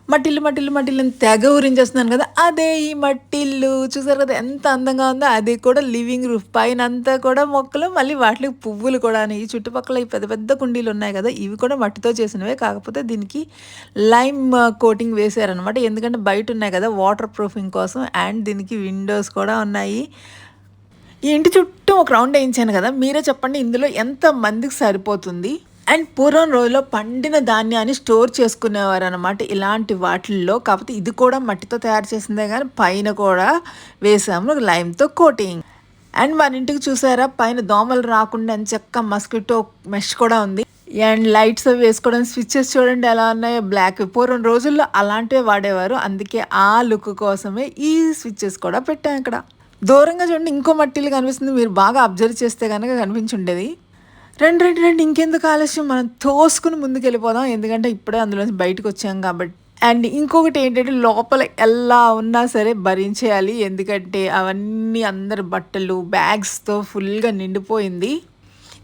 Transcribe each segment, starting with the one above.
మట్టిల్లు అని తెగ ఊరించేస్తున్నాను కదా! అదే ఈ మట్టిల్లు. చూసారు కదా ఎంత అందంగా ఉందో! అది కూడా లివింగ్ రూఫ్ పైనంతా కూడా మొక్కలు, మళ్ళీ వాటిలకి పువ్వులు కూడాను. ఈ చుట్టుపక్కల ఈ పెద్ద పెద్ద కుండీలున్నాయి కదా! ఇవి కూడా మట్టితో చేసినవే. కాకపోతే దీనికి లైమ్ కోటింగ్ వేశారనమాట. ఎందుకంటే బయటున్నాయి కదా! వాటర్ ప్రూఫింగ్ కోసం అండ్ దీనికి విండోస్ కూడా ఉన్నాయి. ఈ ఇంటి చుట్టూ ఒక రౌండ్ వేయించాను కదా! మీరే చెప్పండి ఇందులో ఎంత మందికి సరిపోతుంది? అండ్ పూర్వం రోజుల్లో పండిన ధాన్యాన్ని స్టోర్ చేసుకునేవారనమాట ఇలాంటి వాటిల్లో. కాకపోతే ఇది కూడా మట్టితో తయారు చేసిందే గానీ పైన కూడా వేసాము లైమ్‌తో కోటింగ్. అండ్ మన ఇంటికి చూసారా పైన దోమలు రాకుండా ఎంచక్కా మస్కిటో మెష్ కూడా ఉంది. అండ్ లైట్స్ అవి వేసుకోవడానికి స్విచెస్ చూడండి ఎలా ఉన్నాయో బ్లాక్. పూర్వం రోజుల్లో అలాంటివే వాడేవారు. అందుకే ఆ లుక్ కోసమే ఈ స్విచెస్ కూడా పెట్టాం ఇక్కడ. దూరంగా చూడండి ఇంకో మట్టిల్లు కనిపిస్తుంది. మీరు బాగా అబ్జర్వ్ చేస్తే గనక కనిపించుండేది. రండి ఇంకెందుకు ఆలస్యం మనం తోసుకుని ముందుకెళ్ళిపోదాం. ఎందుకంటే ఇప్పుడే అందులోంచి బయటకొచ్చాం కాబట్టి. అండ్ ఇంకొకటి ఏంటంటే లోపల ఎలా ఉన్నా సరే భరించేయాలి. ఎందుకంటే అవన్నీ అందరి బట్టలు, బ్యాగ్స్‌తో ఫుల్‌గా నిండిపోయింది.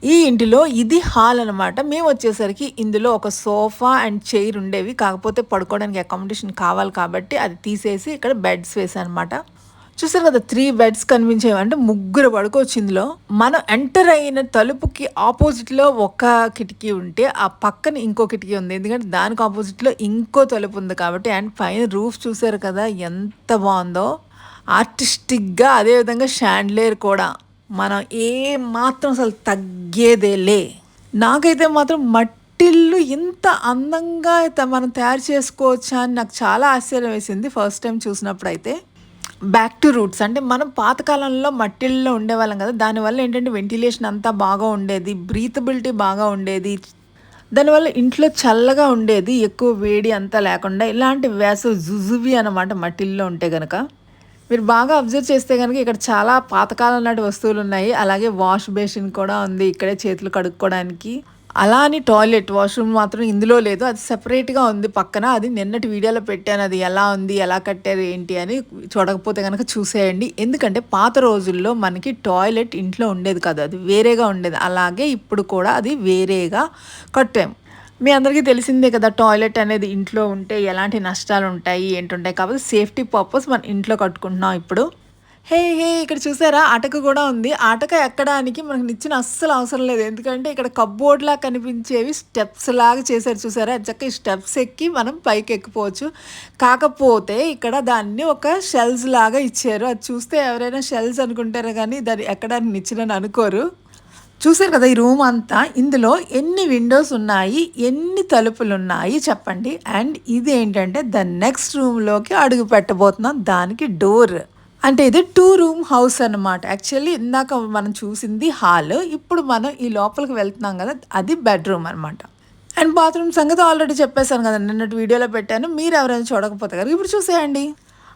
ఈ ఇంటిలో ఇది హాల్ అనమాట. మేమొచ్చేసరికి ఇందులో ఒక సోఫా అండ్ చైర్ ఉండేవి. కాకపోతే పడుకోవడానికి అకామిడేషన్ కావాలి కాబట్టి అది తీసేసి ఇక్కడ బెడ్స్ వేశాననమాట. చూసారు కదా 3 బెడ్స్ కనిపించేవి. అంటే ముగ్గురు పడుకోవచ్చు ఇందులో. మనం ఎంటర్ అయిన తలుపుకి ఆపోజిట్లో ఒక కిటికీ ఉంటే ఆ పక్కన ఇంకో కిటికీ ఉంది. ఎందుకంటే దానికి ఆపోజిట్లో ఇంకో తలుపు ఉంది కాబట్టి. అండ్ పైన రూఫ్ చూసారు కదా ఎంత బాగుందో ఆర్టిస్టిక్గా. అదేవిధంగా షాండ్లియర్ కూడా మనం ఏ మాత్రం అసలు తగ్గేదేలే. నాకైతే మాత్రం మట్టిల్లు ఇంత అందంగా మనం తయారు చేసుకోవచ్చా అని నాకు చాలా ఆశ్చర్యం వేసింది ఫస్ట్ టైం చూసినప్పుడు అయితే. బ్యాక్ టు రూట్స్ అంటే మనం పాతకాలంలో మట్టిల్లో ఉండేవాళ్ళం కదా! దానివల్ల ఏంటంటే వెంటిలేషన్ అంతా బాగా ఉండేది. బ్రీతబిలిటీ బాగా ఉండేది. దానివల్ల ఇంట్లో చల్లగా ఉండేది. ఎక్కువ వేడి అంతా లేకుండా. ఇలాంటి వేసవి జుజువి అనమాట మట్టిల్లో ఉంటే గనక. మీరు బాగా అబ్జర్వ్ చేస్తే గనక ఇక్కడ చాలా పాతకాలం నాటి వస్తువులున్నాయి. అలాగే వాష్ బేసిన్ కూడా ఉంది. ఇక్కడే చేతులు కడుక్కోవడానికి. అలా అని టాయిలెట్, వాష్‌రూమ్ మాత్రం ఇందులో లేదు. అది సెపరేట్‌గా ఉంది పక్కన. అది నిన్నటి వీడియోలో పెట్టాను. అది ఎలా ఉంది, ఎలా కట్టారు, ఏంటి అని చూడకపోతే గనక చూసేయండి. ఎందుకంటే పాత రోజుల్లో మనకి టాయిలెట్ ఇంట్లో ఉండేది కాదు. అది వేరేగా ఉండేది. అలాగే ఇప్పుడు కూడా అది వేరేగా కట్టాం. మీ అందరికీ తెలిసిందే కదా టాయిలెట్ అనేది ఇంట్లో ఉంటే ఎలాంటి నష్టాలుంటాయి, ఏంటుంటాయి. కాబట్టి సేఫ్టీ పర్పస్ మనం ఇంట్లో కట్టుకుంటున్నాం ఇప్పుడు. ఇక్కడ చూసారా అటక కూడా ఉంది. అటక ఎక్కడానికి మనకు నిచ్చెన అస్సలు అవసరం లేదు. ఎందుకంటే ఇక్కడ కప్‌బోర్డ్‌లా కనిపించేవి స్టెప్స్ లాగా చేశారు చూసారా? ఎంచక్కా ఈ స్టెప్స్ ఎక్కి మనం పైకి ఎక్కిపోవచ్చు. కాకపోతే ఇక్కడ దాన్ని ఒక షెల్ఫ్స్ లాగా ఇచ్చారు. అది చూస్తే ఎవరైనా షెల్ఫ్స్ అనుకుంటారు కానీ దాన్ని ఎక్కడానికి నిచ్చెనని అనుకోరు. చూసారు కదా ఈ రూమ్ అంతా. ఇందులో ఎన్ని విండోస్ ఉన్నాయి, ఎన్ని తలుపులున్నాయి చెప్పండి. అండ్ ఇదేంటంటే ద నెక్స్ట్ రూమ్‌లోకి అడుగు పెట్టబోతున్నాం. దానికి డోర్. అంటే ఇది 2 రూమ్ హౌస్ అనమాట. యాక్చువల్లీ ఇందాక మనం చూసింది హాల్. ఇప్పుడు మనం ఈ లోపలికి వెళ్తున్నాం కదా! అది బెడ్‌రూమ్ అనమాట. అండ్ బాత్రూమ్ సంగతి ఆల్రెడీ చెప్పేసాను కదా! నిన్నటి వీడియోలో పెట్టాను. మీరు ఎవరైనా చూడకపోతే గనుక ఇప్పుడు చూసేయండి.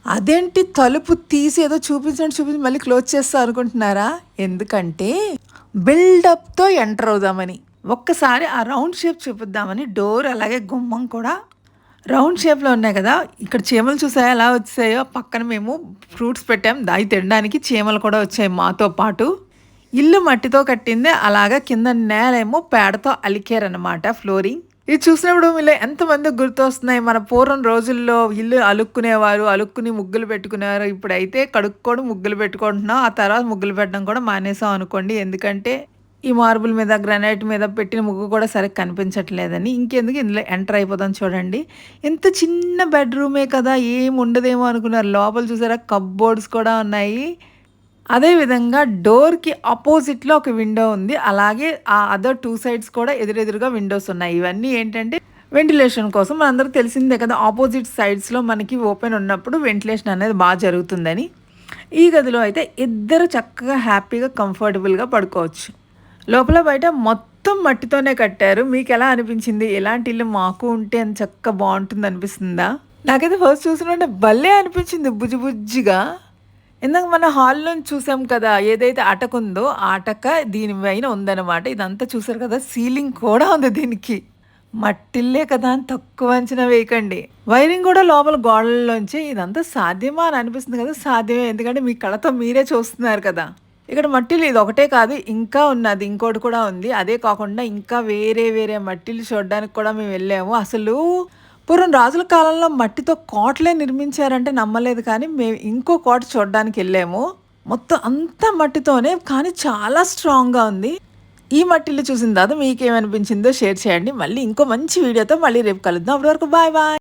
అదేంటి తలుపు తీసి ఏదో చూపించి మళ్ళీ క్లోజ్ చేస్తా అనుకుంటున్నారా? ఎందుకంటే బిల్డప్‌తో ఎంటర్ అవుదామని. ఒక్కసారి ఆ రౌండ్ షేప్ చూపిద్దామని డోర్ అలాగే గుమ్మం కూడా రౌండ్ షేప్‌లో ఉన్నాయి కదా! ఇక్కడ చీమలు చూసారా ఎలా వచ్చాయో? పక్కన మేము ఫ్రూట్స్ పెట్టాం. అయి తినడానికి చీమలు కూడా వచ్చాయి మాతో పాటు. ఇల్లు మట్టితో కట్టిందే. అలాగా కింద నేలేమో పేడతో అలికారనమాట ఫ్లోరింగ్. ఇది చూసినప్పుడు మీలో ఎంతమందికి గుర్తొస్తున్నాయి? మన పూర్వం రోజుల్లో ఇల్లు అలుక్కునేవారు. అలుక్కుని ముగ్గులు పెట్టుకునేవారు. ఇప్పుడైతే కడుక్కోవడం, ముగ్గులు పెట్టుకుంటున్నాం. ఆ తర్వాత ముగ్గులు పెట్టడం కూడా మానేసాం అనుకోండి. ఎందుకంటే ఈ మార్బుల్ మీద, గ్రానైట్ మీద పెట్టిన ముగ్గు కూడా సరిగ్గా కనిపించట్లేదని. ఇంకెందుకు ఇందులో ఎంటర్ అయిపోదాం చూడండి. ఇంత చిన్న బెడ్‌రూమే కదా! ఏం ఉండదేమో అనుకున్నారు. లోపల చూసారా కప్‌బోర్డ్స్ కూడా ఉన్నాయి. అదేవిధంగా డోర్‌కి అపోజిట్‌లో ఒక విండో ఉంది. అలాగే ఆ అదర్ 2 సైడ్స్ కూడా ఎదురెదురుగా విండోస్ ఉన్నాయి. ఇవన్నీ ఏంటంటే వెంటిలేషన్ కోసం. మనందరికి తెలిసిందే కదా! ఆపోజిట్ సైడ్స్‌లో మనకి ఓపెన్ ఉన్నప్పుడు వెంటిలేషన్ అనేది జరుగుతుందని. ఈ గదిలో అయితే ఇద్దరు చక్కగా హ్యాపీగా కంఫర్టబుల్‌గా పడుకోవచ్చు. లోపల బయట మొత్తం మట్టితోనే కట్టారు. మీకెలా అనిపించింది? ఇలాంటి ఇల్లు మాకు ఉంటే ఎంచక్కా బావుంటుందనిపిస్తుందా? నాకైతే ఫస్ట్ చూసినంటే భలే అనిపించింది బుజ్జిగా. ఇందాక మన హాల్‌లోంచి చూసాం కదా! ఏదైతే అటకుందో, ఆ అటక దీని పైన ఉందనమాట. ఇదంతా చూసారు కదా! సీలింగ్ కూడా ఉంది దీనికి. మట్టిల్లే కదా అని తక్కువ అంచనా వేయకండి. వైరింగ్ కూడా లోపల గోడల్లోంచే. ఇదంతా సాధ్యమా అని అనిపిస్తుంది కదా! సాధ్యమే. ఎందుకంటే మీ కళ్ళతో మీరే చూస్తున్నారు కదా! ఇక్కడ మట్టిలు ఇదొకటే కాదు ఇంకా ఉన్నది. ఇంకోటి కూడా ఉంది. అదే కాకుండా ఇంకా వేరే మట్టిలు చూడడానికి కూడా మేము వెళ్ళాము. అసలు పూర్వం రాజుల కాలంలో మట్టితో కోటలే నిర్మించారంటే నమ్మలేదు కానీ మేము ఇంకో కోట చూడడానికి వెళ్ళాము. మొత్తం అంతా మట్టితోనే కానీ చాలా స్ట్రాంగ్‌గా ఉంది. ఈ మట్టిల్లు చూసిన తర్వాత మీకేమనిపించిందో షేర్ చేయండి. మళ్ళీ ఇంకో మంచి వీడియోతో మళ్ళీ రేపు కలుద్దాం. అప్పటి వరకు బాయ్ బాయ్.